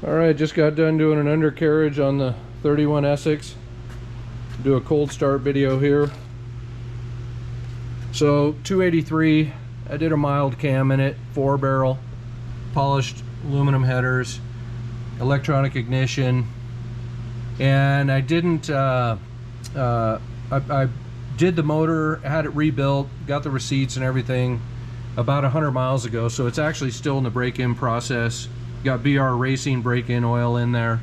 Alright, just got done doing an undercarriage on the 31 Essex. Do a cold start video here. So 283, I did a mild cam in it, 4-barrel, polished aluminum headers, electronic ignition, and I didn't I did the motor, had it rebuilt, got the receipts and everything about 100 miles ago, so it's actually still in the break-in process. Got BR Racing break-in oil in there,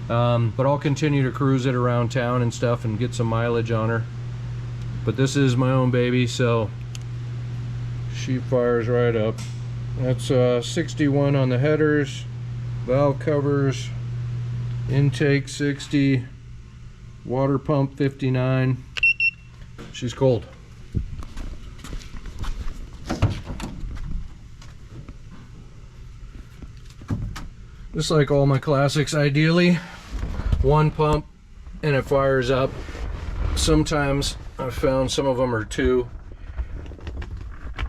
but I'll continue to cruise it around town and stuff and get some mileage on her. But this is my own baby, so she fires right up. That's 61 on the headers, valve covers, intake 60, water pump 59. She's cold. Just like all my classics, ideally one pump and it fires up. Sometimes I've found some of them are two,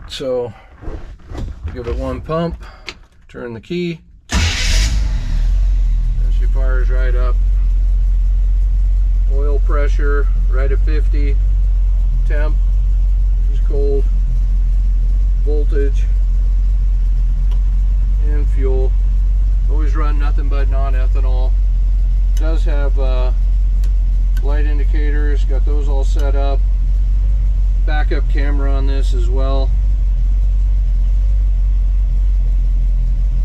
so give it one pump, turn the key, and she fires right up. Oil pressure right at 50, temp, she's cold, voltage, and fuel. Always run nothing but non-ethanol. Does have light indicators, got those all set up. Backup camera on this as well,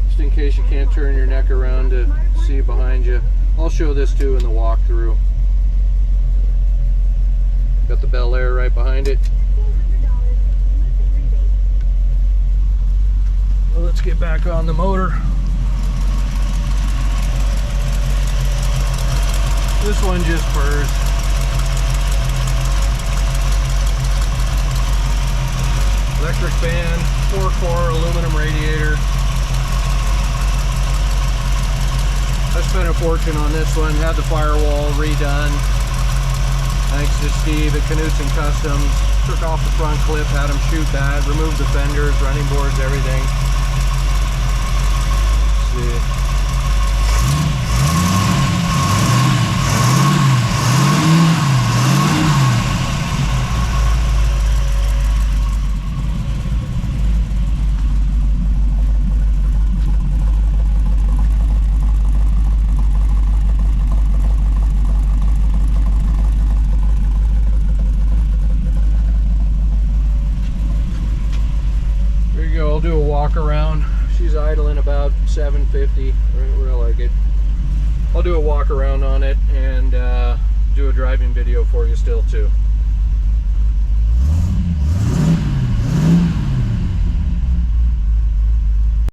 just in case you can't turn your neck around to see behind you. I'll show this too in the walkthrough. Got the Bel Air right behind it. Well, let's get back on the motor. This one just purrs. Electric fan, 4-core aluminum radiator. I spent a fortune on this one, had the firewall redone. Thanks to Steve at Canutes and Customs. Took off the front clip, had him shoot that, removed the fenders, running boards, everything. Let's see. I'll do a walk around. She's idling about 750, where I like it. I'll do a walk around on it and do a driving video for you still too.